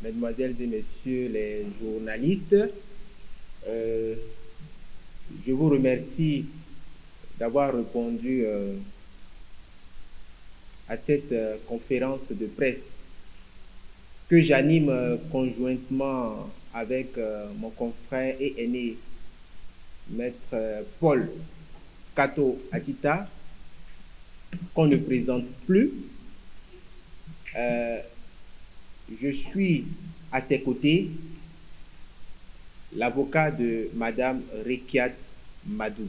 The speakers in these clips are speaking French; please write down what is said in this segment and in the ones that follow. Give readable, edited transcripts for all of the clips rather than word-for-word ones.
mesdemoiselles et messieurs les journalistes. Je vous remercie d'avoir répondu à cette conférence de presse que j'anime conjointement avec mon confrère et aîné, Maître Paul Kato Atita, qu'on ne présente plus. Je suis à ses côtés l'avocat de Madame Rekiat Madougou.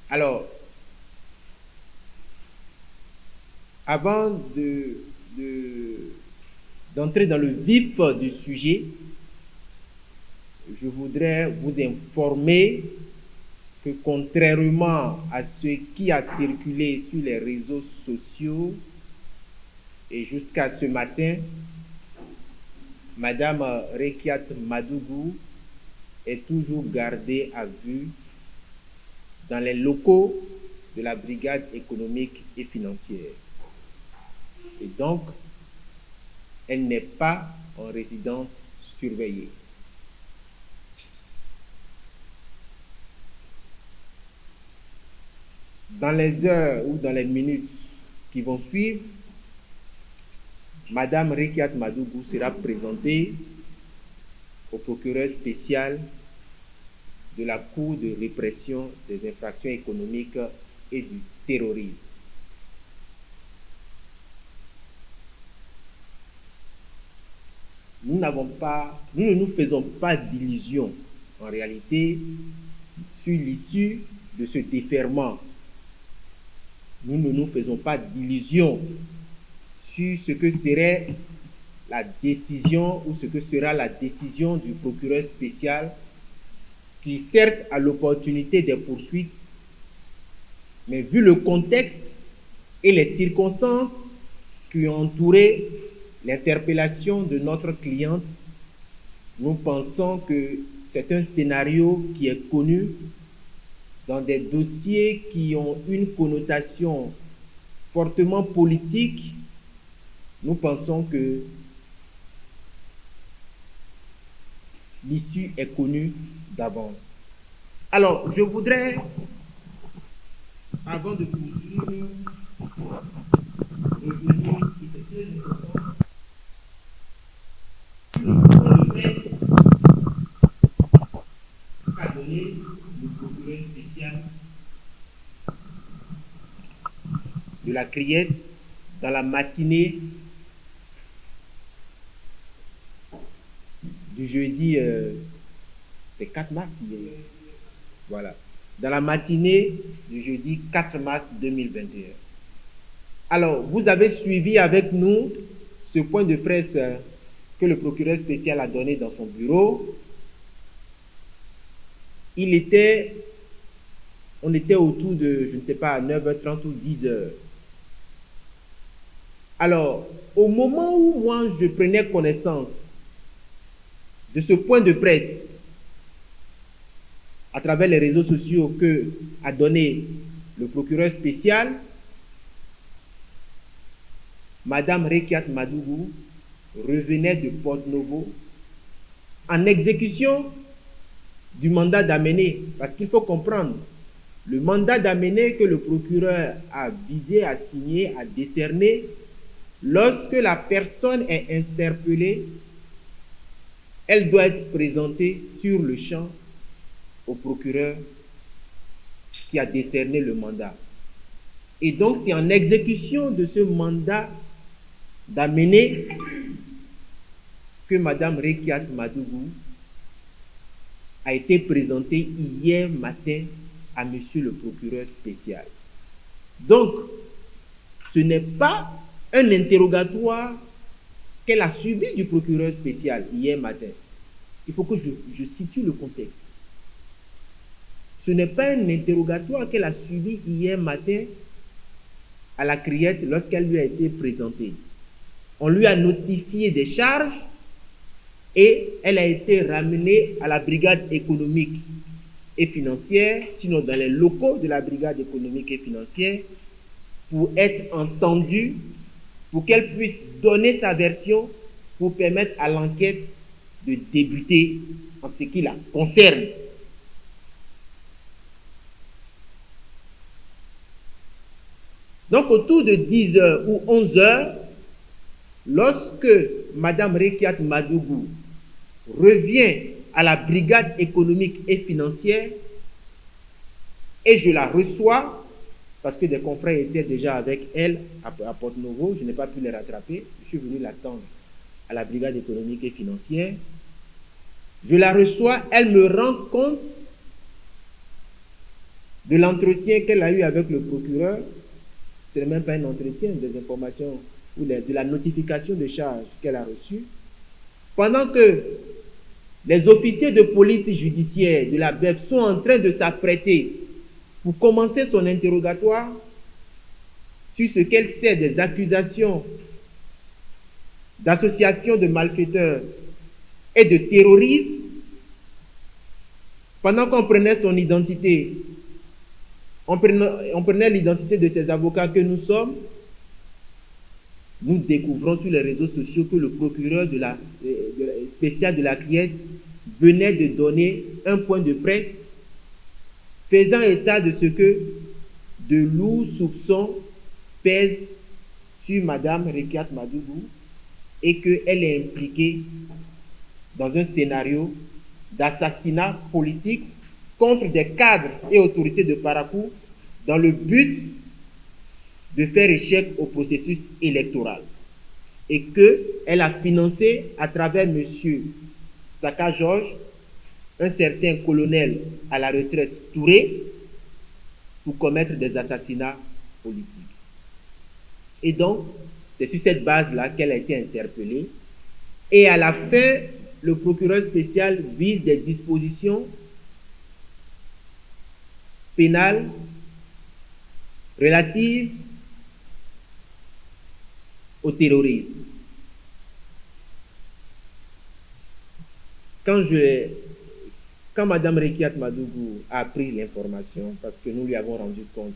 Alors, avant d'entrer dans le vif du sujet, je voudrais vous informer que contrairement à ce qui a circulé sur les réseaux sociaux et jusqu'à ce matin, Madame Rekiat Madougou est toujours gardée à vue dans les locaux de la brigade économique et financière. Et donc, elle n'est pas en résidence surveillée. Dans les heures ou dans les minutes qui vont suivre, Madame Rekiat Madougou sera présentée au procureur spécial de la Cour de répression des infractions économiques et du terrorisme. Nous ne nous faisons pas d'illusions en réalité sur l'issue de ce déferrement. Nous ne nous faisons pas d'illusions sur ce que serait la décision ou ce que sera la décision du procureur spécial qui certes a l'opportunité des poursuites, mais vu le contexte et les circonstances qui ont entouré l'interpellation de notre cliente, nous pensons que c'est un scénario qui est connu dans des dossiers qui ont une connotation fortement politique. Nous pensons que l'issue est connue d'avance. Alors, je voudrais, avant de poursuivre, revenir, et c'est très important, sur le point de presse qu'a donné le procureur spécial de la Criette dans la matinée du jeudi, c'est 4 mars, voilà, dans la matinée du jeudi 4 mars 2021. Alors, vous avez suivi avec nous ce point de presse que le procureur spécial a donné dans son bureau. On était autour de, je ne sais pas, 9h30 ou 10h. Alors, au moment où moi je prenais connaissance de ce point de presse à travers les réseaux sociaux que a donné le procureur spécial, Madame Rekiat Madougou revenait de Porto-Novo en exécution du mandat d'amener, parce qu'il faut comprendre, le mandat d'amener que le procureur a visé à signer, à décerner, lorsque la personne est interpellée, elle doit être présentée sur le champ au procureur qui a décerné le mandat. Et donc, c'est en exécution de ce mandat d'amener que Madame Rekiat Madougou a été présentée hier matin à Monsieur le procureur spécial. Donc, ce n'est pas un interrogatoire qu'elle a suivi du procureur spécial hier matin. Il faut que je situe le contexte. Ce n'est pas un interrogatoire qu'elle a suivi hier matin à la Criette lorsqu'elle lui a été présentée. On lui a notifié des charges et elle a été ramenée à la brigade économique et financière, sinon dans les locaux de la brigade économique et financière, pour être entendue pour qu'elle puisse donner sa version pour permettre à l'enquête de débuter en ce qui la concerne. Donc, autour de 10 heures ou 11 heures, lorsque Mme Rekiat Madougou revient à la brigade économique et financière, et je la reçois, parce que des confrères étaient déjà avec elle à Porto-Novo, je n'ai pas pu les rattraper, je suis venu l'attendre à la brigade économique et financière. Je la reçois, elle me rend compte de l'entretien qu'elle a eu avec le procureur. Ce n'est même pas un entretien, des informations ou de la notification de charge qu'elle a reçue. Pendant que les officiers de police judiciaire de la BEF sont en train de s'apprêter pour commencer son interrogatoire sur ce qu'elle sait des accusations d'association de malfaiteurs et de terrorisme, pendant qu'on prenait son identité, on prenait l'identité de ces avocats que nous sommes, nous découvrons sur les réseaux sociaux que le procureur spécial de la Criette venait de donner un point de presse faisant état de ce que de lourds soupçons pèsent sur Mme Rekiat Madougou et qu'elle est impliquée dans un scénario d'assassinat politique contre des cadres et autorités de Parakou dans le but de faire échec au processus électoral et qu'elle a financé à travers M. Saka Georges un certain colonel à la retraite Touré pour commettre des assassinats politiques. Et donc, c'est sur cette base-là qu'elle a été interpellée. Et à la fin, le procureur spécial vise des dispositions pénales relatives au terrorisme. Quand Mme Rekiat Madougou a appris l'information, parce que nous lui avons rendu compte,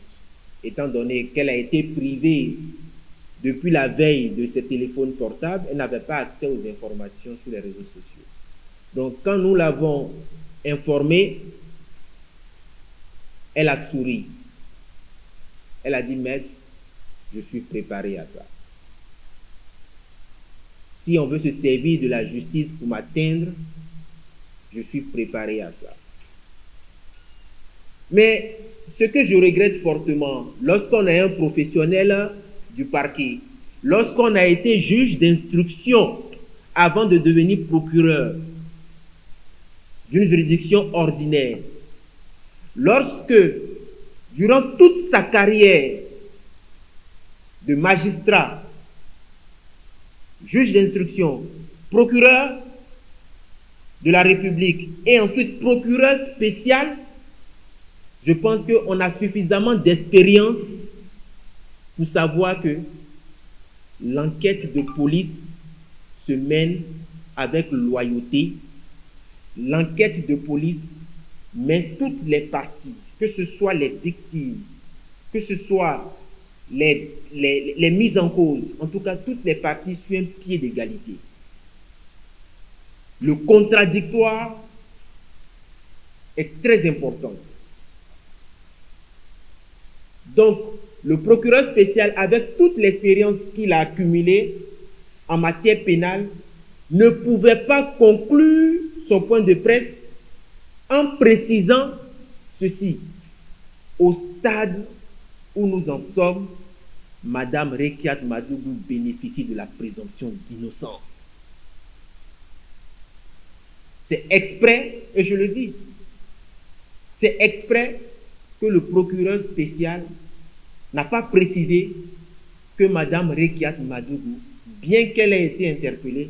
étant donné qu'elle a été privée depuis la veille de ses téléphones portables, elle n'avait pas accès aux informations sur les réseaux sociaux. Donc, quand nous l'avons informée, elle a souri. Elle a dit, maître, je suis préparé à ça. Si on veut se servir de la justice pour m'atteindre, je suis préparé à ça. Mais ce que je regrette fortement, lorsqu'on est un professionnel du parquet, lorsqu'on a été juge d'instruction avant de devenir procureur d'une juridiction ordinaire, lorsque, durant toute sa carrière de magistrat, juge d'instruction, procureur de la République et ensuite procureur spécial, je pense qu'on a suffisamment d'expérience pour savoir que l'enquête de police se mène avec loyauté. L'enquête de police met toutes les parties, que ce soit les victimes, que ce soit les mises en cause, en tout cas toutes les parties sur un pied d'égalité. Le contradictoire est très important. Donc, le procureur spécial, avec toute l'expérience qu'il a accumulée en matière pénale, ne pouvait pas conclure son point de presse en précisant ceci. Au stade où nous en sommes, Mme Rekiat Madougou bénéficie de la présomption d'innocence. C'est exprès, et je le dis, c'est exprès que le procureur spécial n'a pas précisé que Mme Rekiat Madougou, bien qu'elle ait été interpellée,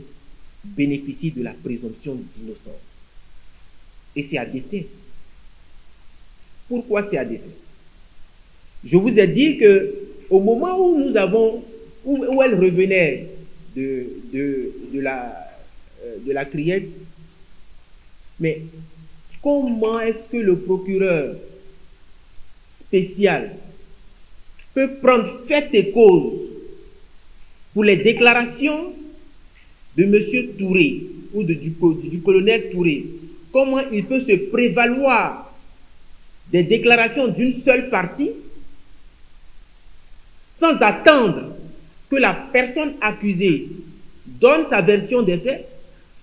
bénéficie de la présomption d'innocence. Et c'est à dessein. Pourquoi c'est à dessein? Je vous ai dit qu'au moment où où elle revenait de la Criette, mais comment est-ce que le procureur spécial peut prendre fait et cause pour les déclarations de M. Touré ou du colonel Touré. Comment il peut se prévaloir des déclarations d'une seule partie sans attendre que la personne accusée donne sa version des faits,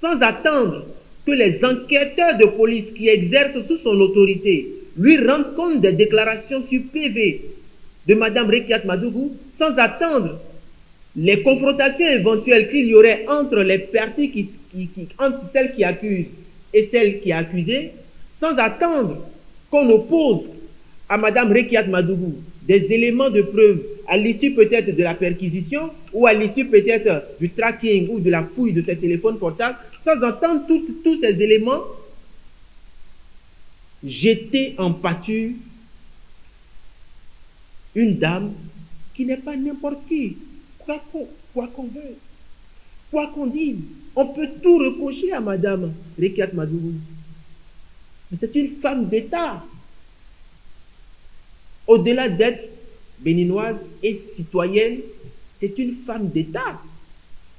sans attendre que les enquêteurs de police qui exercent sous son autorité lui rendent compte des déclarations sur PV de Mme Rekiat Madougou, sans attendre les confrontations éventuelles qu'il y aurait entre les parties entre celle qui accuse et celle qui est accusée, sans attendre qu'on oppose à Mme Rekiat Madougou des éléments de preuve à l'issue peut-être de la perquisition ou à l'issue peut-être du tracking ou de la fouille de ses téléphones portables, sans entendre tous ces éléments jeter en pâture une dame qui n'est pas n'importe qui. Quoi qu'on veuille, quoi qu'on dise, on peut tout reprocher à Mme Rekiat Madougou. Mais c'est une femme d'État. Au-delà d'être béninoise et citoyenne, c'est une femme d'État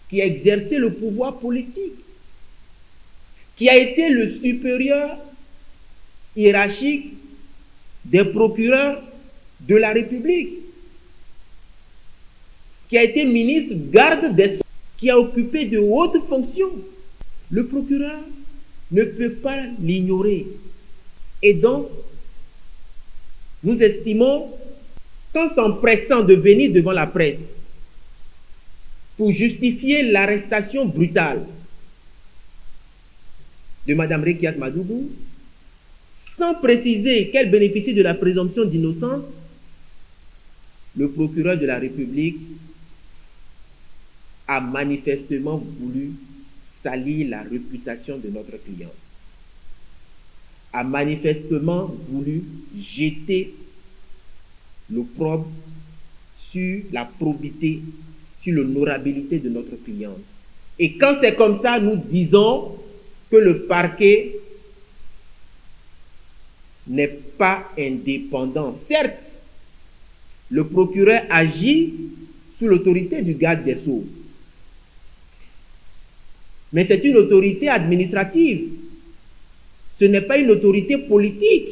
qui a exercé le pouvoir politique, qui a été le supérieur hiérarchique des procureurs de la République, qui a été ministre garde des Sceaux, qui a occupé de hautes fonctions. Le procureur ne peut pas l'ignorer. Et donc, nous estimons qu'en s'empressant de venir devant la presse pour justifier l'arrestation brutale de Mme Rekiat Madougou, sans préciser qu'elle bénéficie de la présomption d'innocence, le procureur de la République a manifestement voulu salir la réputation de notre cliente, a manifestement voulu jeter l'opprobre sur la probité, sur l'honorabilité de notre cliente. Et quand c'est comme ça, nous disons que le parquet n'est pas indépendant. Certes, le procureur agit sous l'autorité du garde des Sceaux, mais c'est une autorité administrative. Ce n'est pas une autorité politique.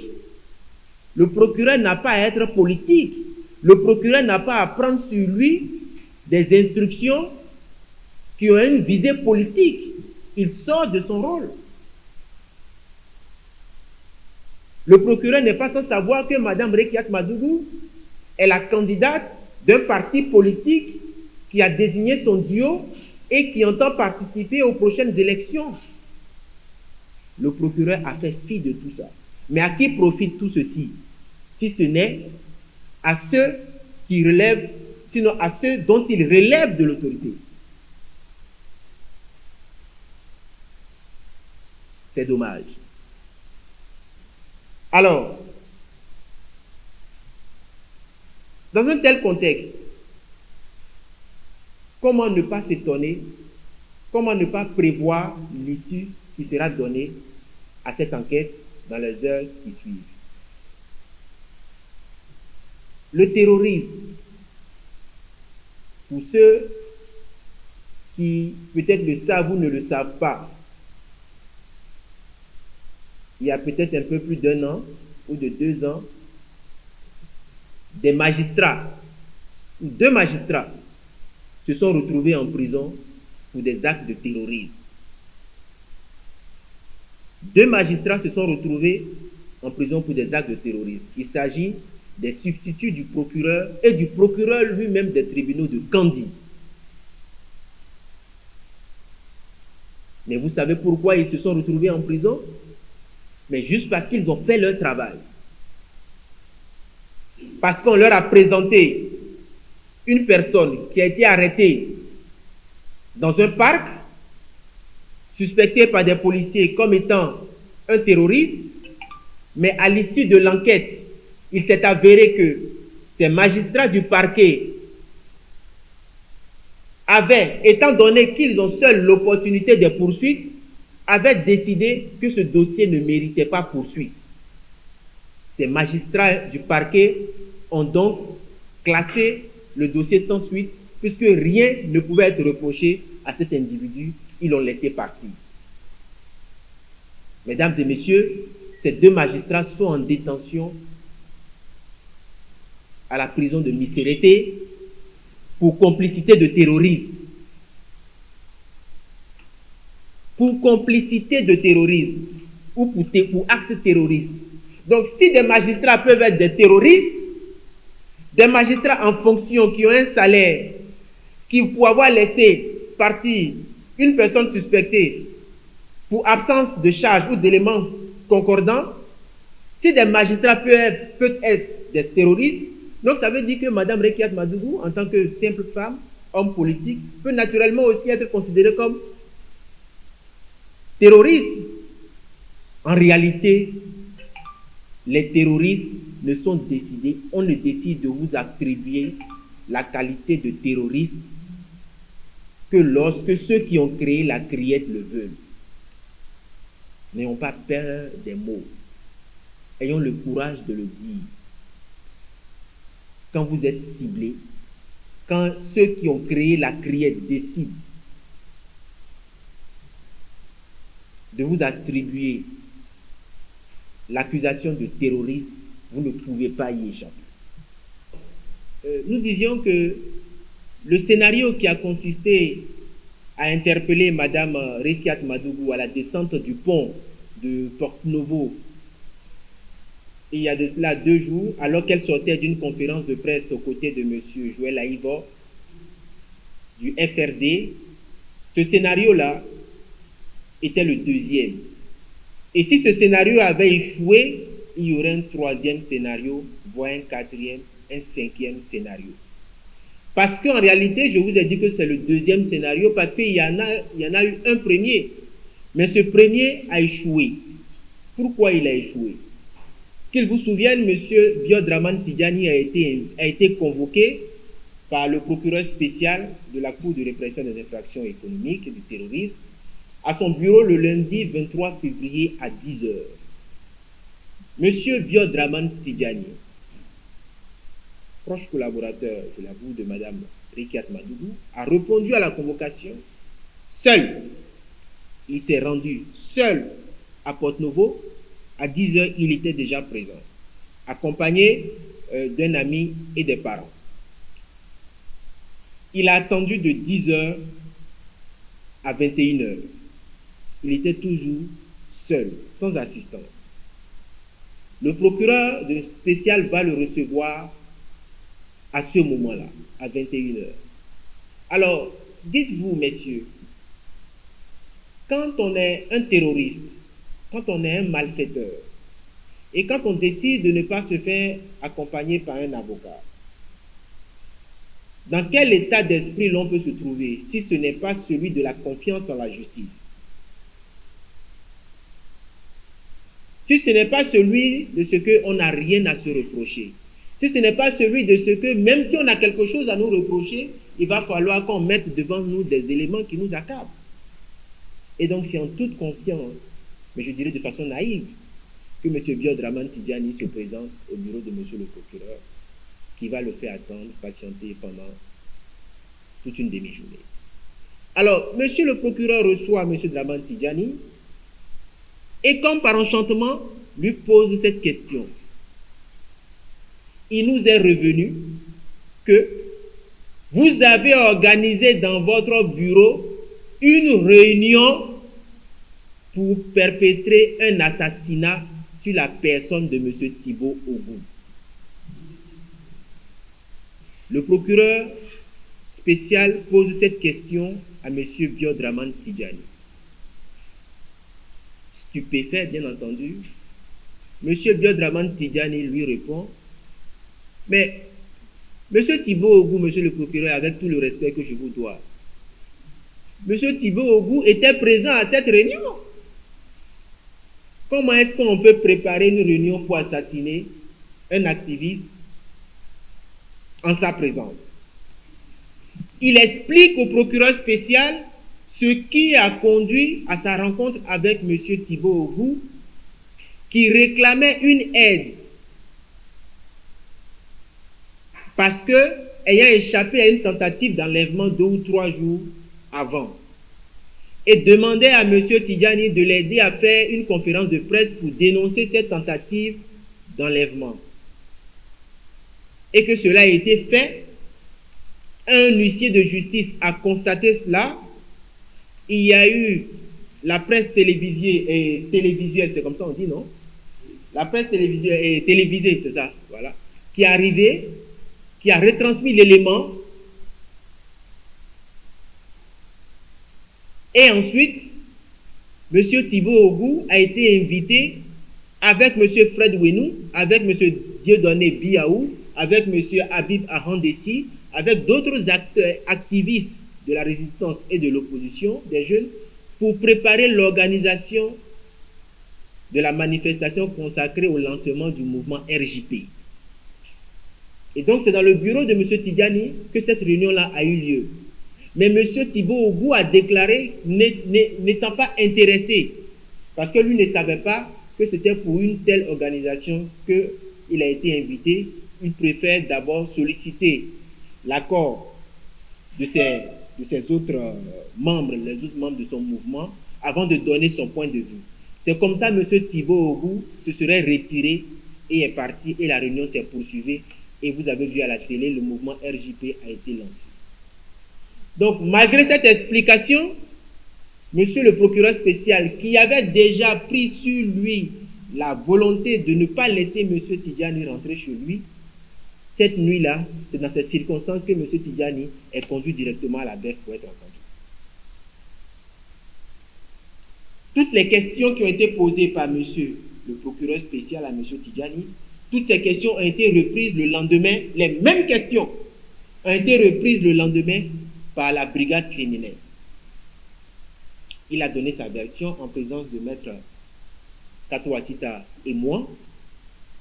Le procureur n'a pas à être politique. Le procureur n'a pas à prendre sur lui des instructions qui ont une visée politique. Il sort de son rôle. Le procureur n'est pas sans savoir que Mme Rekiat Madougou est la candidate d'un parti politique qui a désigné son duo et qui entend participer aux prochaines élections. Le procureur a fait fi de tout ça. Mais à qui profite tout ceci? Si ce n'est à ceux qui relèvent, sinon à ceux dont il relève de l'autorité. C'est dommage. Alors, dans un tel contexte, comment ne pas s'étonner, comment ne pas prévoir l'issue qui sera donnée à cette enquête dans les heures qui suivent? Le terrorisme, pour ceux qui peut-être le savent ou ne le savent pas, il y a peut-être un peu plus d'1 an ou de 2 ans, des magistrats, ou 2 magistrats, se sont retrouvés en prison pour des actes de terrorisme. 2 magistrats se sont retrouvés en prison pour des actes de terrorisme. Il s'agit des substituts du procureur et du procureur lui-même des tribunaux de Kandji. Mais vous savez pourquoi ils se sont retrouvés en prison? Mais juste parce qu'ils ont fait leur travail. Parce qu'on leur a présenté une personne qui a été arrêtée dans un parc, suspectée par des policiers comme étant un terroriste, mais à l'issue de l'enquête, il s'est avéré que ces magistrats du parquet avaient, étant donné qu'ils ont seuls l'opportunité des poursuites, avaient décidé que ce dossier ne méritait pas poursuite. Ces magistrats du parquet ont donc classé le dossier sans suite puisque rien ne pouvait être reproché à cet individu, ils l'ont laissé partir. Mesdames et messieurs, ces deux magistrats sont en détention à la prison de Miserete pour complicité de terrorisme. Pour complicité de terrorisme ou pour acte terroriste. Donc, si des magistrats peuvent être des terroristes, des magistrats en fonction qui ont un salaire, qui pour avoir laissé partir une personne suspectée pour absence de charge ou d'éléments concordants, si des magistrats peuvent être des terroristes, donc ça veut dire que Mme Rekiat Madougou, en tant que simple femme, homme politique, peut naturellement aussi être considérée comme terroriste. En réalité, les terroristes ne sont décidés, on ne décide de vous attribuer la qualité de terroriste que lorsque ceux qui ont créé la criette le veulent. N'ayons pas peur des mots. Ayons le courage de le dire. Quand vous êtes ciblés, quand ceux qui ont créé la criette décident de vous attribuer l'accusation de terrorisme, vous ne pouvez pas y échapper. Nous disions que le scénario qui a consisté à interpeller Mme Rekiat Madougou à la descente du pont de Porto-Novo il y a de cela 2 jours, alors qu'elle sortait d'une conférence de presse aux côtés de M. Joël Aïvo du FRD, ce scénario-là était le deuxième. Et si ce scénario avait échoué, il y aurait un 3e scénario, voire un 4e, un 5e scénario. Parce qu'en réalité, je vous ai dit que c'est le 2e scénario parce qu'il y en a eu un premier. Mais ce premier a échoué. Pourquoi il a échoué? Qu'il vous souvienne, M. Biodraman Tidjani a été convoqué par le procureur spécial de la Cour de répression des infractions économiques et du terrorisme à son bureau le lundi 23 février à 10 h. M. Biodraman Tidjani, proche collaborateur, je l'avoue, de Mme Rekiat Madougou, a répondu à la convocation seul. Il s'est rendu seul à Porto-Novo. À 10 h, il était déjà présent, accompagné d'un ami et des parents. Il a attendu de 10 h à 21 h. Il était toujours seul, sans assistance. Le procureur spécial va le recevoir à ce moment-là, à 21 h. Alors, dites-vous, messieurs, quand on est un terroriste, quand on est un malfaiteur, et quand on décide de ne pas se faire accompagner par un avocat, dans quel état d'esprit l'on peut se trouver si ce n'est pas celui de la confiance en la justice? Si ce n'est pas celui de ce qu'on n'a rien à se reprocher, si ce n'est pas celui de ce que, même si on a quelque chose à nous reprocher, il va falloir qu'on mette devant nous des éléments qui nous accablent. Et donc c'est en toute confiance, mais je dirais de façon naïve, que M. Biodraman Tidjani se présente au bureau de M. le procureur, qui va le faire attendre, patienter pendant toute une demi-journée. Alors, M. le procureur reçoit M. Draman Tidjani, et comme par enchantement, lui pose cette question. Il nous est revenu que vous avez organisé dans votre bureau une réunion pour perpétrer un assassinat sur la personne de M. Thibault Ogou. Le procureur spécial pose cette question à M. Biodraman Tidjani. Stupéfait, bien entendu, M. Biodraman Tidjani lui répond, mais M. Thibault Ogou, M. le procureur, avec tout le respect que je vous dois, M. Thibault Ogou était présent à cette réunion. Comment est-ce qu'on peut préparer une réunion pour assassiner un activiste en sa présence? Il explique au procureur spécial ce qui a conduit à sa rencontre avec M. Thibault Ogou, qui réclamait une aide parce que ayant échappé à une tentative d'enlèvement 2 ou 3 jours avant et demandait à M. Tidjani de l'aider à faire une conférence de presse pour dénoncer cette tentative d'enlèvement. Et que cela a été fait, un huissier de justice a constaté cela. Il y a eu la presse télévisuelle, c'est comme ça on dit, non? La presse télévisée, c'est ça, voilà, qui est arrivée, qui a retransmis l'élément. Et ensuite, M. Thibault Ogou a été invité avec M. Fred Wenou, avec M. Dieudonné Biaou, avec M. Habib Ahandessi, avec d'autres activistes de la résistance et de l'opposition, des jeunes, pour préparer l'organisation de la manifestation consacrée au lancement du mouvement RJP. Et donc, c'est dans le bureau de M. Tidjani que cette réunion-là a eu lieu. Mais M. Thibault Ogou a déclaré, n'étant pas intéressé, parce que lui ne savait pas que c'était pour une telle organisation qu'il a été invité. Il préfère d'abord solliciter l'accord de ses autres membres, les autres membres de son mouvement, avant de donner son point de vue. C'est comme ça M. Thibault Ogou se serait retiré et est parti, et la réunion s'est poursuivie. Et vous avez vu à la télé, le mouvement RJP a été lancé. Donc, malgré cette explication, monsieur le procureur spécial, qui avait déjà pris sur lui la volonté de ne pas laisser monsieur Tidjani rentrer chez lui, cette nuit-là, c'est dans ces circonstances que monsieur Tidjani est conduit directement à la BEF pour être entendu. Toutes les questions qui ont été posées par monsieur le procureur spécial à monsieur Tidjani, toutes ces questions ont été reprises le lendemain, les mêmes questions ont été reprises le lendemain par la brigade criminelle. Il a donné sa version en présence de maître Kato Atita et moi.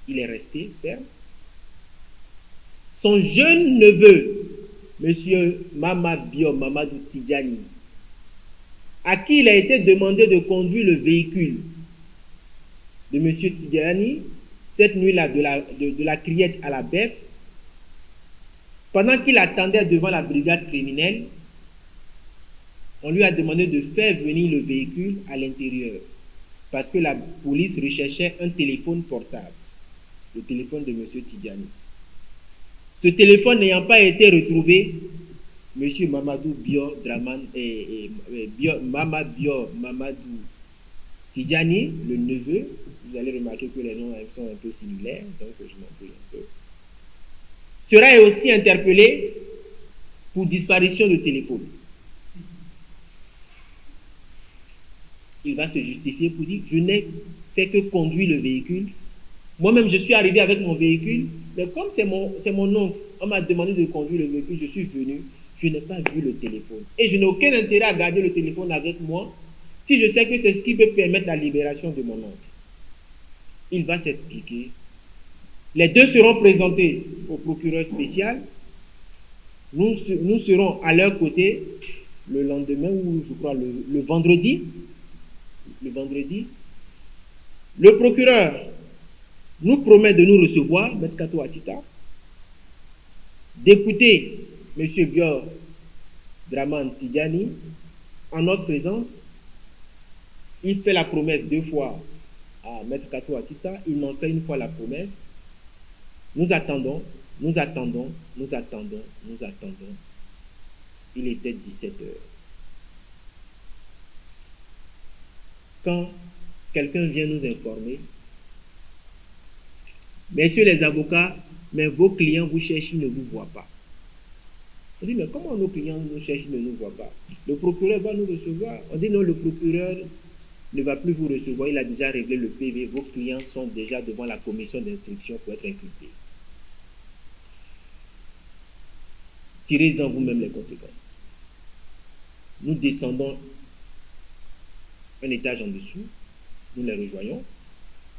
Il est resté ferme. Son jeune neveu, M. Mamadou Tidjani, à qui il a été demandé de conduire le véhicule de M. Tidjani, cette nuit-là de la Criette à la BEF, pendant qu'il attendait devant la brigade criminelle, on lui a demandé de faire venir le véhicule à l'intérieur parce que la police recherchait un téléphone portable, le téléphone de M. Tidjani. Ce téléphone n'ayant pas été retrouvé, M. Mamadou Mamadou Tidjani, le neveu, vous allez remarquer que les noms sont un peu similaires, donc je m'embrouille un peu, sera aussi interpellé pour disparition de téléphone. Il va se justifier pour dire, je n'ai fait que conduire le véhicule. Moi-même, je suis arrivé avec mon véhicule, mais comme c'est mon oncle, on m'a demandé de conduire le véhicule, je suis venu, je n'ai pas vu le téléphone. Et je n'ai aucun intérêt à garder le téléphone avec moi si je sais que c'est ce qui peut permettre la libération de mon oncle. Il va s'expliquer. Les deux seront présentés au procureur spécial. Nous serons à leur côté le lendemain, ou je crois le vendredi. Le vendredi. Le procureur nous promet de nous recevoir, M. Kato Atita, d'écouter M. Bior Draman Tidjani en notre présence. Il fait la promesse 2 fois à M. Kato Atita, il m'en fait une fois la promesse. Nous attendons. Il était 17 heures. Quand quelqu'un vient nous informer, messieurs les avocats, mais vos clients vous cherchent, ils ne vous voient pas. On dit, mais comment nos clients nous cherchent, ils ne nous voient pas? Le procureur va nous recevoir. On dit, non, le procureur ne va plus vous recevoir, il a déjà réglé le PV, vos clients sont déjà devant la commission d'instruction pour être inculpés. Tirez-en vous-même les conséquences. Nous descendons un étage en dessous, nous les rejoignons.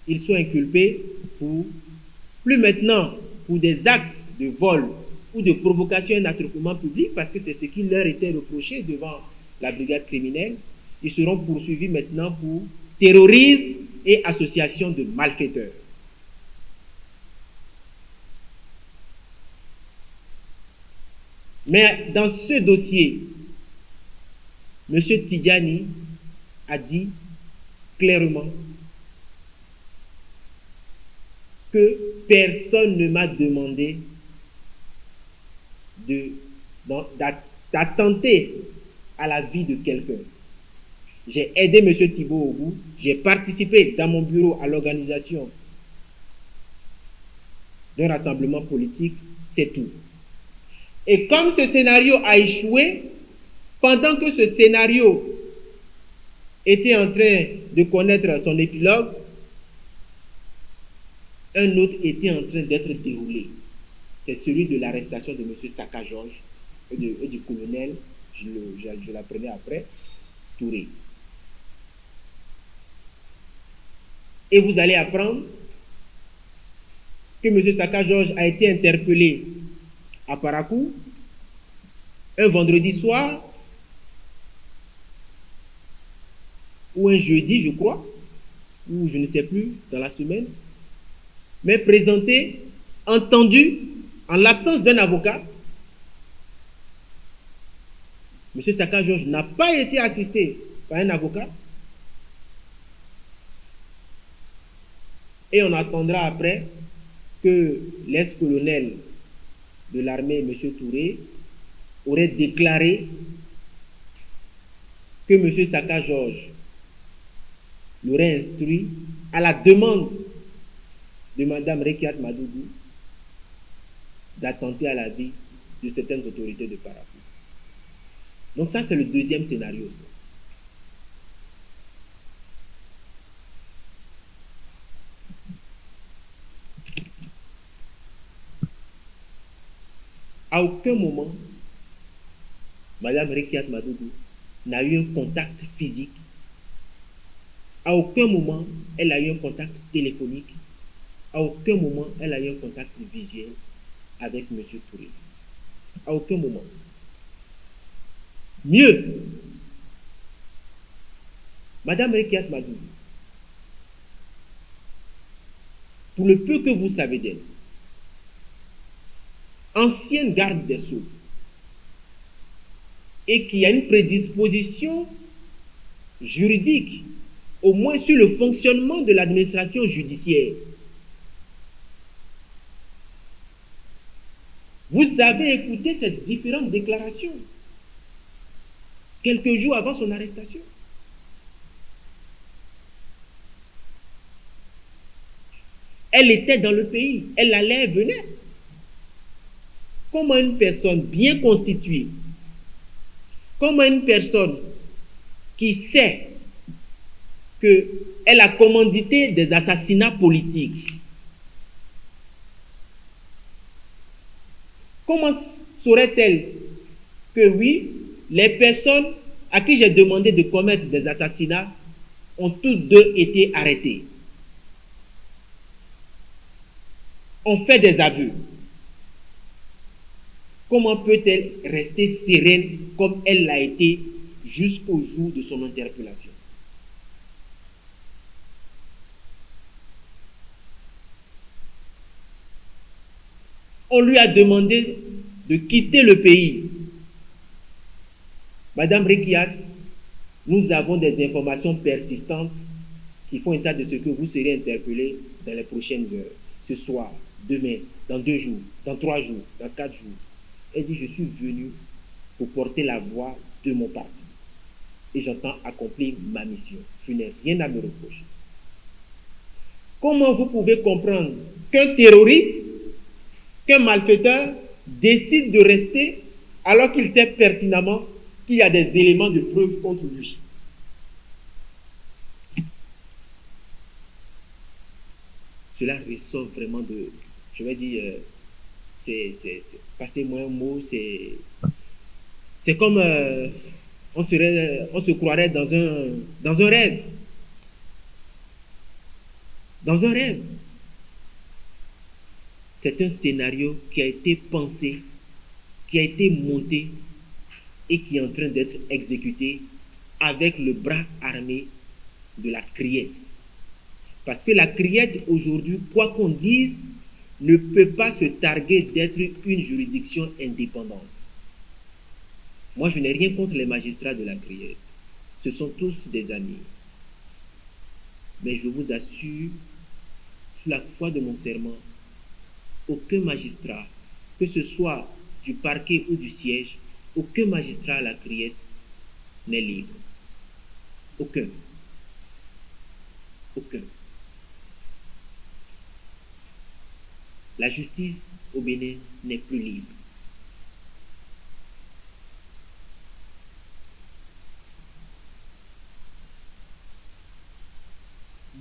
Ils sont inculpés plus maintenant pour des actes de vol ou de provocation à un attroupement public, parce que c'est ce qui leur était reproché devant la brigade criminelle. Ils seront poursuivis maintenant pour terrorisme et association de malfaiteurs. Mais dans ce dossier, M. Tidjani a dit clairement que personne ne m'a demandé d'attenter à la vie de quelqu'un. J'ai aidé M. Thibault Ogu, j'ai participé dans mon bureau à l'organisation d'un rassemblement politique, c'est tout. Et comme ce scénario a échoué, pendant que ce scénario était en train de connaître son épilogue, un autre était en train d'être déroulé. C'est celui de l'arrestation de M. Saka Georges et du colonel, je l'apprenais après, Touré. Et vous allez apprendre que M. Saka Georges a été interpellé à Parakou un vendredi soir ou un jeudi, je crois, ou je ne sais plus, dans la semaine, mais présenté, entendu, en l'absence d'un avocat. M. Saka Georges n'a pas été assisté par un avocat. Et on attendra après que l'ex-colonel de l'armée, M. Touré, aurait déclaré que M. Saka Georges l'aurait instruit à la demande de Mme Rekiat Madougou d'attenter à la vie de certaines autorités de Parakou. Donc ça, c'est le deuxième scénario. À aucun moment, Mme Rekiat Madougou n'a eu un contact physique. À aucun moment, elle a eu un contact téléphonique. À aucun moment, elle a eu un contact visuel avec M. Touré. À aucun moment. Mieux, Mme Rekiat Madougou, pour le peu que vous savez d'elle, ancienne garde des Sceaux, et qui a une prédisposition juridique, au moins sur le fonctionnement de l'administration judiciaire. Vous avez écouté ces différentes déclarations quelques jours avant son arrestation. Elle était dans le pays, elle allait et venait. Comment une personne bien constituée, comment une personne qui sait qu'elle a commandité des assassinats politiques, comment saurait-elle que oui, les personnes à qui j'ai demandé de commettre des assassinats ont toutes deux été arrêtées, ont fait des aveux? Comment peut-elle rester sereine comme elle l'a été jusqu'au jour de son interpellation? On lui a demandé de quitter le pays. Madame Rekiat, nous avons des informations persistantes qui font état de ce que vous serez interpellé dans les prochaines heures. Ce soir, demain, dans 2 jours, dans 3 jours, dans 4 jours. Elle dit, je suis venu pour porter la voix de mon parti. Et j'entends accomplir ma mission. Je n'ai rien à me reprocher. Comment vous pouvez comprendre qu'un terroriste, qu'un malfaiteur décide de rester alors qu'il sait pertinemment qu'il y a des éléments de preuve contre lui? Cela ressort vraiment de, je vais dire, passez-moi un mot, c'est comme on se croirait dans un rêve. Dans un rêve. C'est un scénario qui a été pensé, qui a été monté et qui est en train d'être exécuté avec le bras armé de la Criette. Parce que la Criette, aujourd'hui, quoi qu'on dise, ne peut pas se targuer d'être une juridiction indépendante. Moi, je n'ai rien contre les magistrats de la Criette. Ce sont tous des amis. Mais je vous assure, sous la foi de mon serment, aucun magistrat, que ce soit du parquet ou du siège, aucun magistrat à la Criette n'est libre. Aucun. Aucun. La justice au Bénin n'est plus libre.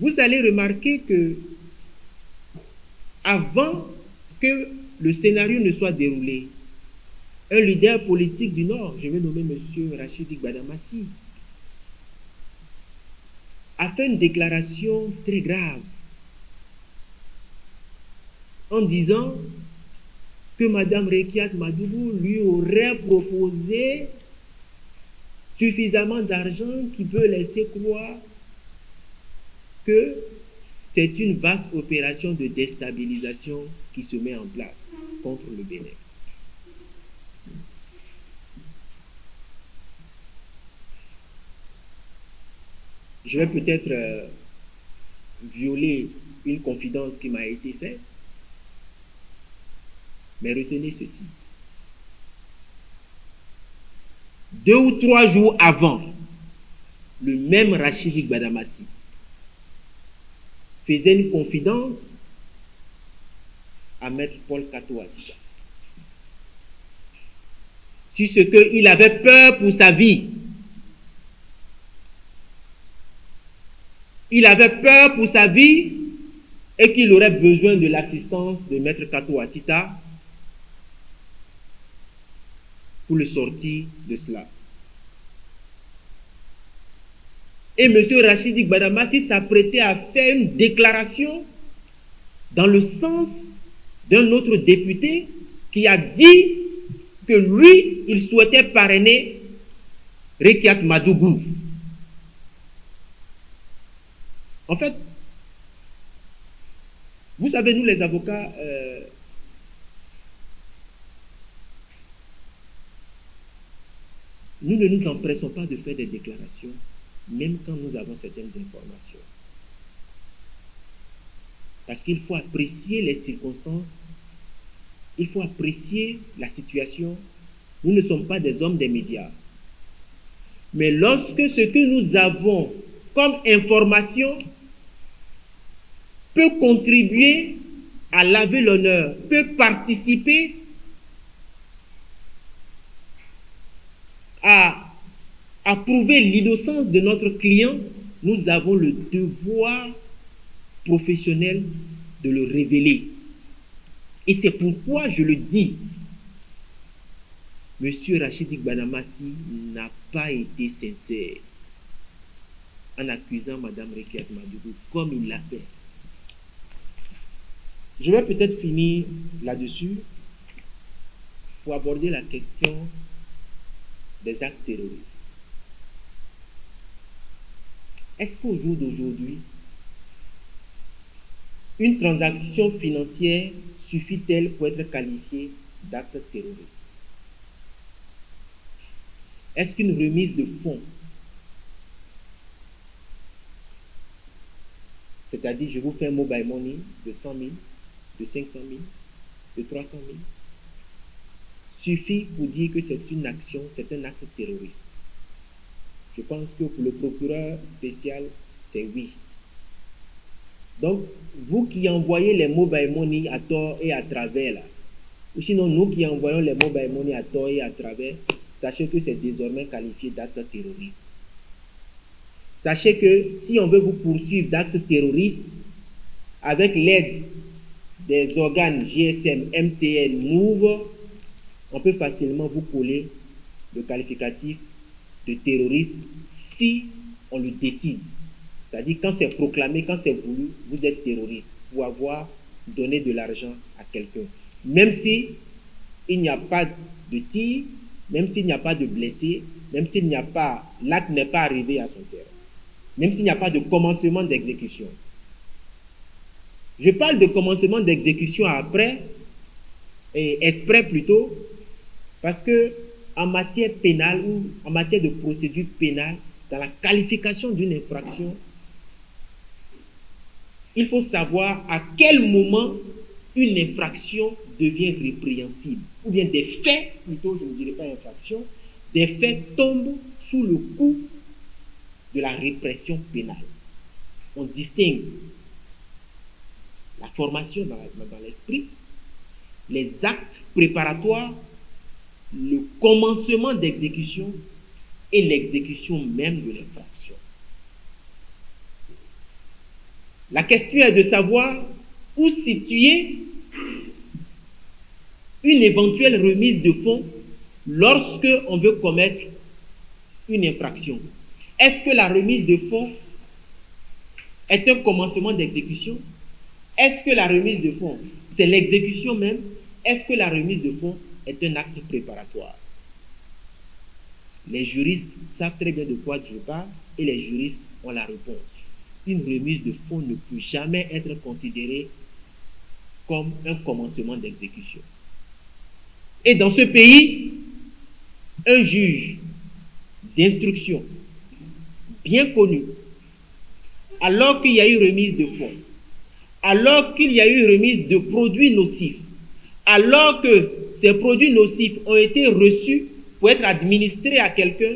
Vous allez remarquer que avant que le scénario ne soit déroulé, un leader politique du Nord, je vais nommer M. Rachidi Gbadamassi, a fait une déclaration très grave en disant que Mme Rekiat Madougou lui aurait proposé suffisamment d'argent qui peut laisser croire que c'est une vaste opération de déstabilisation qui se met en place contre le Bénin. Je vais peut-être violer une confidence qui m'a été faite, mais retenez ceci. 2 ou 3 jours avant, le même Rachidi Gbadamassi faisait une confidence à Maître Paul Kato Atika sur ce qu'il avait peur pour sa vie. Il avait peur pour sa vie et qu'il aurait besoin de l'assistance de Maître Kato Atita pour le sortir de cela. Et M. Rachidi Gbadamassi s'apprêtait à faire une déclaration dans le sens d'un autre député qui a dit que lui, il souhaitait parrainer Rekiat Madougou. En fait, vous savez, nous les avocats, nous ne nous empressons pas de faire des déclarations, même quand nous avons certaines informations. Parce qu'il faut apprécier les circonstances, il faut apprécier la situation. Nous ne sommes pas des hommes des médias. Mais lorsque ce que nous avons comme information peut contribuer à laver l'honneur, peut participer à prouver l'innocence de notre client, nous avons le devoir professionnel de le révéler. Et c'est pourquoi je le dis, M. Rachidi Gbadamassi n'a pas été sincère en accusant Mme Rekiat Madougou comme il l'a fait. Je vais peut-être finir là-dessus pour aborder la question des actes terroristes. Est-ce qu'au jour d'aujourd'hui, une transaction financière suffit-elle pour être qualifiée d'acte terroriste? Est-ce qu'une remise de fonds, c'est-à-dire je vous fais un mobile money de 100 000, de 500 000, de 300 000, suffit pour dire que c'est une action, c'est un acte terroriste? Je pense que pour le procureur spécial, c'est oui. Donc, vous qui envoyez les mobile money à tort et à travers, là, ou sinon nous qui envoyons les mobile money à tort et à travers, sachez que c'est désormais qualifié d'acte terroriste. Sachez que si on veut vous poursuivre d'acte terroriste, avec l'aide des organes GSM, MTN, MOVE, on peut facilement vous coller le qualificatif de terroriste si on le décide. C'est-à-dire quand c'est proclamé, quand c'est voulu, vous êtes terroriste pour avoir donné de l'argent à quelqu'un. Même si il n'y a pas de tir, même s'il n'y a pas de blessés, même s'il n'y a pas, l'acte n'est pas arrivé à son terme, même s'il n'y a pas de commencement d'exécution. Je parle de commencement d'exécution après, et exprès plutôt, parce que en matière pénale ou en matière de procédure pénale, dans la qualification d'une infraction, il faut savoir à quel moment une infraction devient répréhensible. Ou bien des faits, plutôt je ne dirais pas infraction, des faits tombent sous le coup de la répression pénale. On distingue la formation dans l'esprit, les actes préparatoires, le commencement d'exécution et l'exécution même de l'infraction. La question est de savoir où situer une éventuelle remise de fonds lorsque on veut commettre une infraction. Est-ce que la remise de fonds est un commencement d'exécution? Est-ce que la remise de fonds, c'est l'exécution même? Est-ce que la remise de fonds est un acte préparatoire? Les juristes savent très bien de quoi je parle et les juristes ont la réponse. Une remise de fonds ne peut jamais être considérée comme un commencement d'exécution. Et dans ce pays, un juge d'instruction bien connu, alors qu'il y a eu remise de fonds, alors qu'il y a eu remise de produits nocifs, alors que ces produits nocifs ont été reçus pour être administrés à quelqu'un,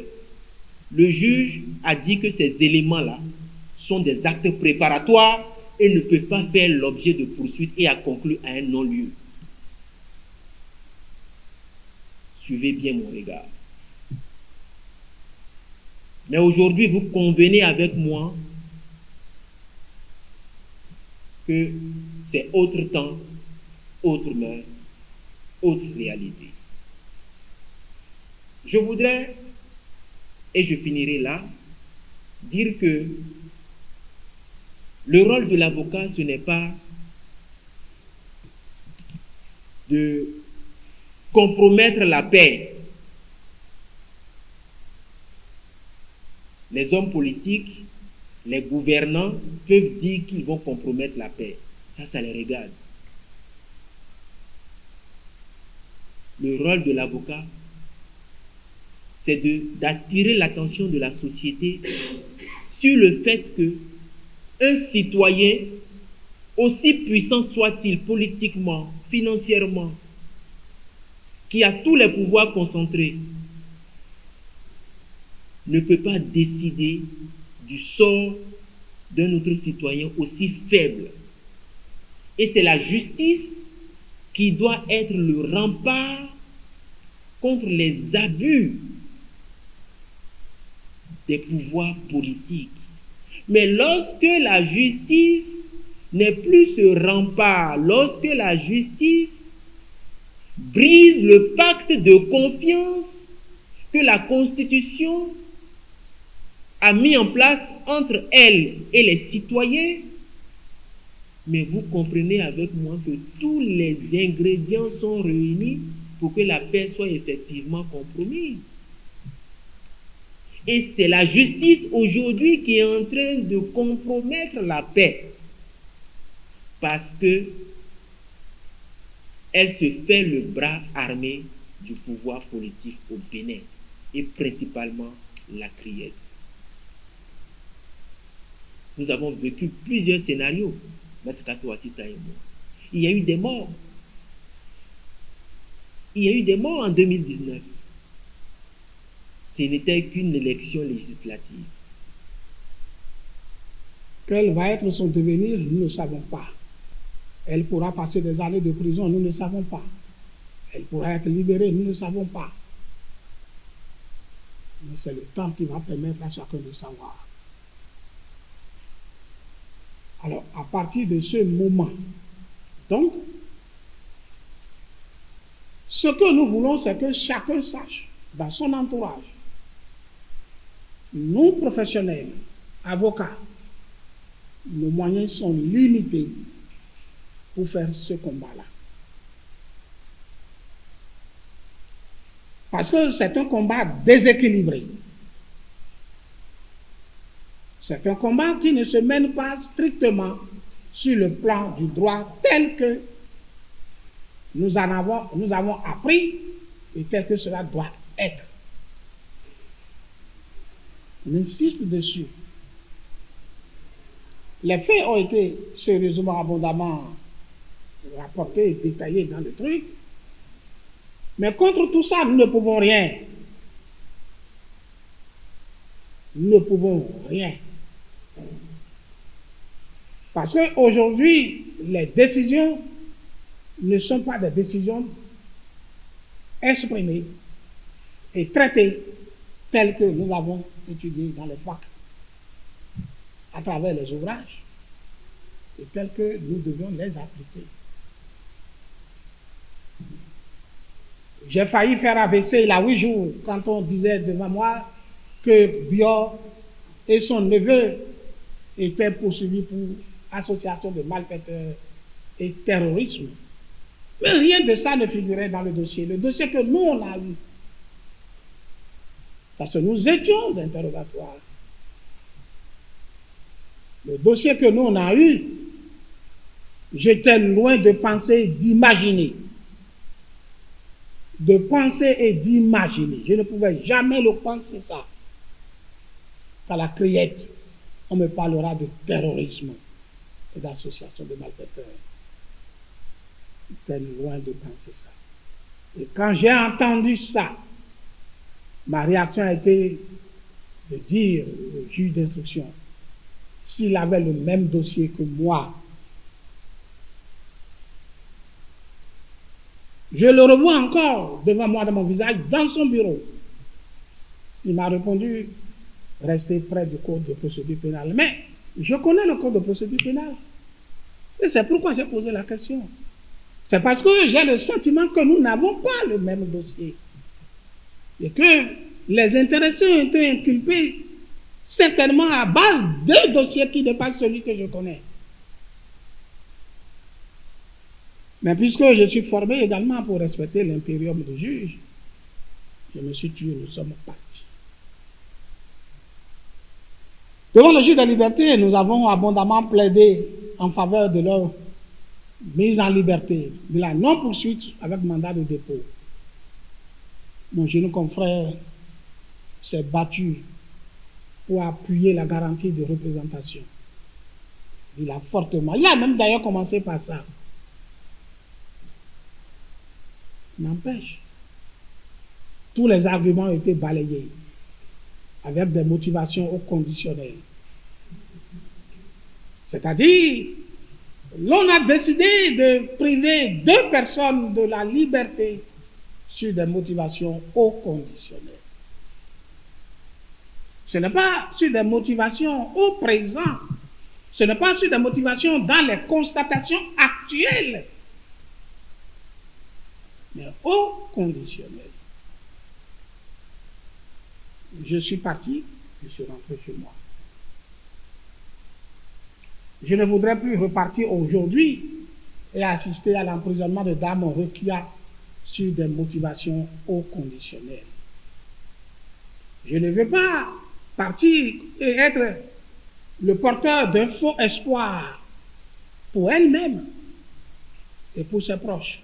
le juge a dit que ces éléments-là sont des actes préparatoires et ne peuvent pas faire l'objet de poursuites et a conclu à un non-lieu. Suivez bien mon regard. Mais aujourd'hui, vous convenez avec moi que c'est autre temps, autre mœurs, autre réalité. Je voudrais, et je finirai là, dire que le rôle de l'avocat, ce n'est pas de compromettre la paix. Les hommes politiques, les gouvernants peuvent dire qu'ils vont compromettre la paix. Ça les regarde. Le rôle de l'avocat, c'est d'attirer l'attention de la société sur le fait que un citoyen, aussi puissant soit-il politiquement, financièrement, qui a tous les pouvoirs concentrés, ne peut pas décider du sort d'un autre citoyen aussi faible. Et c'est la justice qui doit être le rempart contre les abus des pouvoirs politiques. Mais lorsque la justice n'est plus ce rempart, lorsque la justice brise le pacte de confiance que la Constitution a mis en place entre elle et les citoyens, mais vous comprenez avec moi que tous les ingrédients sont réunis pour que la paix soit effectivement compromise. Et c'est la justice aujourd'hui qui est en train de compromettre la paix parce que elle se fait le bras armé du pouvoir politique au Bénin et principalement la Criette. Nous avons vécu plusieurs scénarios, Maître Kato Atita et moi. Il y a eu des morts. Il y a eu des morts en 2019. Ce n'était qu'une élection législative. Quel va être son devenir, nous ne savons pas. Elle pourra passer des années de prison, nous ne savons pas. Elle pourra être libérée, nous ne savons pas. Mais c'est le temps qui va permettre à chacun de savoir. Alors, à partir de ce moment, donc, ce que nous voulons, c'est que chacun sache, dans son entourage, nous, professionnels, avocats, nos moyens sont limités pour faire ce combat-là. Parce que c'est un combat déséquilibré. C'est un combat qui ne se mène pas strictement sur le plan du droit tel que nous avons appris et tel que cela doit être. On insiste dessus. Les faits ont été sérieusement, abondamment rapportés et détaillés dans le truc. Mais contre tout ça, nous ne pouvons rien. Nous ne pouvons rien. Parce qu'aujourd'hui, les décisions ne sont pas des décisions exprimées et traitées telles que nous avons étudiées dans les facs, à travers les ouvrages, et telles que nous devions les appliquer. J'ai failli faire AVC il y a 8 jours quand on disait devant moi que Biot et son neveu étaient poursuivis pour association de malfaiteurs et terrorisme. Mais rien de ça ne figurait dans le dossier. Le dossier que nous, on a eu. Parce que nous étions d'interrogatoire. Le dossier que nous, on a eu, j'étais loin de penser, d'imaginer. De penser et d'imaginer. Je ne pouvais jamais le penser ça. Qu'à la criette, on me parlera de terrorisme et d'association de malfaiteurs. J'étais loin de penser ça. Et quand j'ai entendu ça, ma réaction a été de dire au juge d'instruction, s'il avait le même dossier que moi, je le revois encore devant moi dans mon visage, dans son bureau. Il m'a répondu, restez près du code de procédure pénale. Mais je connais le code de procédure pénale. Et c'est pourquoi j'ai posé la question. C'est parce que j'ai le sentiment que nous n'avons pas le même dossier. Et que les intéressés ont été inculpés certainement à base de dossiers qui dépassent celui que je connais. Mais puisque je suis formé également pour respecter l'impérium du juge, je me suis tué, nous sommes partis. Devant le juge de liberté, nous avons abondamment plaidé en faveur de leur mise en liberté, de la non-poursuite avec mandat de dépôt. Mon jeune confrère s'est battu pour appuyer la garantie de représentation. Il a fortement, il a même d'ailleurs commencé par ça. N'empêche, tous les arguments ont été balayés avec des motivations au conditionnel. C'est-à-dire, l'on a décidé de priver 2 personnes de la liberté sur des motivations au conditionnel. Ce n'est pas sur des motivations au présent, ce n'est pas sur des motivations dans les constatations actuelles, mais au conditionnel. Je suis parti, je suis rentré chez moi. Je ne voudrais plus repartir aujourd'hui et assister à l'emprisonnement de Dame Requia sur des motivations au conditionnel. Je ne veux pas partir et être le porteur d'un faux espoir pour elle-même et pour ses proches.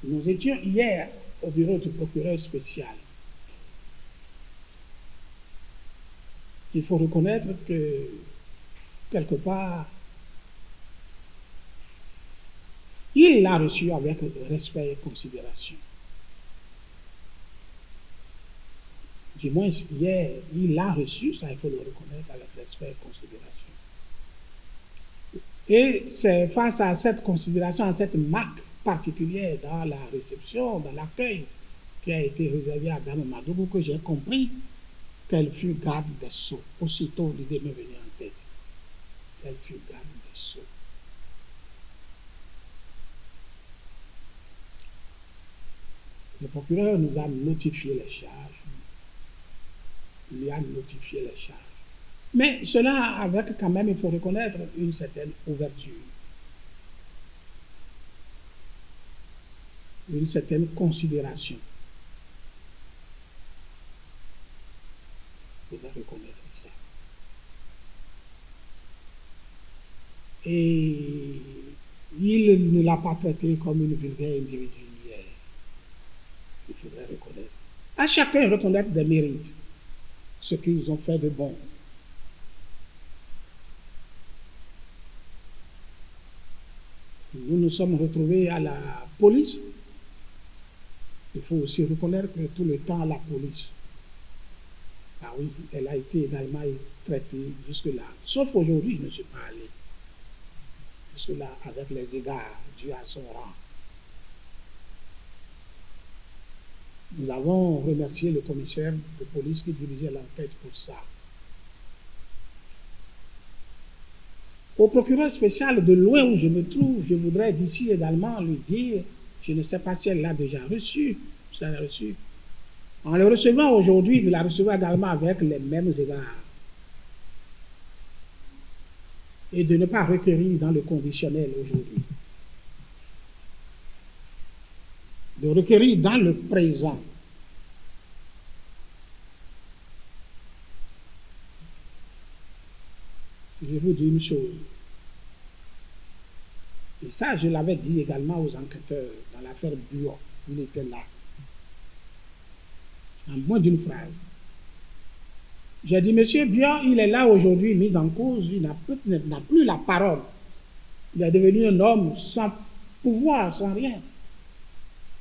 Nous étions hier au bureau du procureur spécial. Il faut reconnaître que, quelque part, il l'a reçu avec respect et considération. Du moins, hier, il l'a reçu, ça il faut le reconnaître, avec respect et considération. Et c'est face à cette considération, à cette marque particulière dans la réception, dans l'accueil qui a été réservé à Dame Madougou que j'ai compris qu'elle fut garde des Sceaux. Aussitôt, l'idée m'est venue en tête. Elle fut garde des Sceaux. Le procureur nous a notifié les charges. Il lui a notifié les charges. Mais cela avec quand même, il faut reconnaître, une certaine ouverture. Une certaine considération. Il faut reconnaître ça. Et il ne l'a pas traité comme une vulgaire individu. Il faudrait reconnaître. À chacun reconnaître des mérites, ce qu'ils ont fait de bon. Nous nous sommes retrouvés à la police. Il faut aussi reconnaître que tout le temps, la police, ah oui, elle a été également traitée jusque-là. Sauf aujourd'hui, je ne suis pas allé. Jusque-là, avec les égards dus à son rang. Nous avons remercié le commissaire de police qui dirigeait l'enquête pour ça. Au procureur spécial, de loin où je me trouve, je voudrais d'ici également lui dire, je ne sais pas si elle l'a déjà reçu, si elle l'a reçu. En le recevant aujourd'hui, il la recevra également avec les mêmes égards. Et de ne pas requérir dans le conditionnel aujourd'hui. De requérir dans le présent. Je vous dis une chose. Et ça, je l'avais dit également aux enquêteurs dans l'affaire Buot. Il était là. En moins d'une phrase. J'ai dit, monsieur Buot, il est là aujourd'hui, mis en cause, il n'a plus la parole. Il est devenu un homme sans pouvoir, sans rien.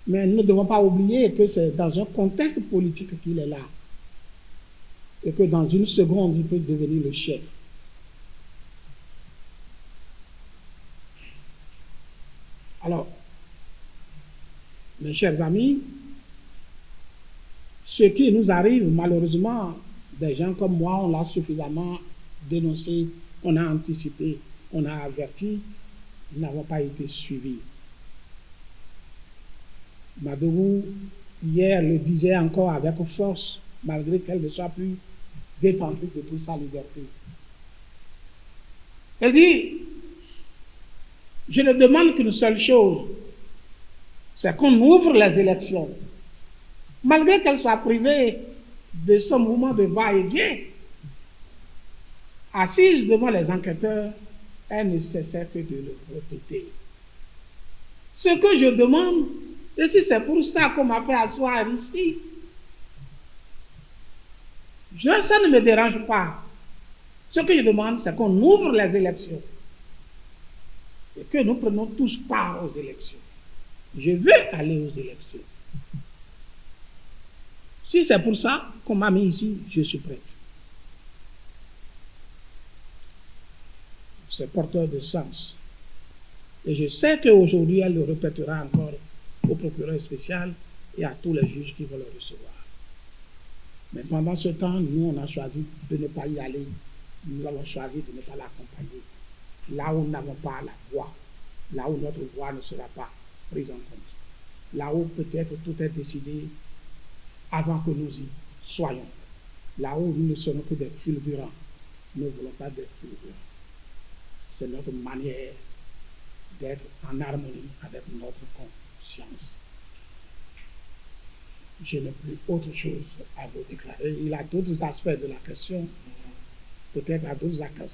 Mais nous ne devons pas oublier que c'est dans un contexte politique qu'il est là. Et que dans une seconde, il peut devenir le chef. Alors, mes chers amis, ce qui nous arrive, malheureusement, des gens comme moi, on l'a suffisamment dénoncé, on a anticipé, on a averti, nous n'avons pas été suivis. Madougou, hier, le disait encore avec force, malgré qu'elle ne soit plus détentrice de toute sa liberté. Elle dit, je ne demande qu'une seule chose, c'est qu'on ouvre les élections. Malgré qu'elle soit privée de ce mouvement de va-et-vient, assise devant les enquêteurs, elle ne cessait que de le répéter. Ce que je demande, et si c'est pour ça qu'on m'a fait asseoir ici, ça ne me dérange pas. Ce que je demande, c'est qu'on ouvre les élections et que nous prenons tous part aux élections. Je veux aller aux élections. Si c'est pour ça qu'on m'a mis ici, je suis prête. C'est porteur de sens. Et je sais qu'aujourd'hui, elle le répétera encore au procureur spécial et à tous les juges qui vont le recevoir. Mais pendant ce temps, nous, on a choisi de ne pas y aller. Nous avons choisi de ne pas l'accompagner. Là où nous n'avons pas la voix, là où notre voix ne sera pas prise en compte. Là où peut-être tout est décidé avant que nous y soyons. Là où nous ne serons que des fulgurants. Nous ne voulons pas d'être fulgurants. C'est notre manière d'être en harmonie avec notre conscience. Je n'ai plus autre chose à vous déclarer. Il y a d'autres aspects de la question, peut-être à d'autres actions.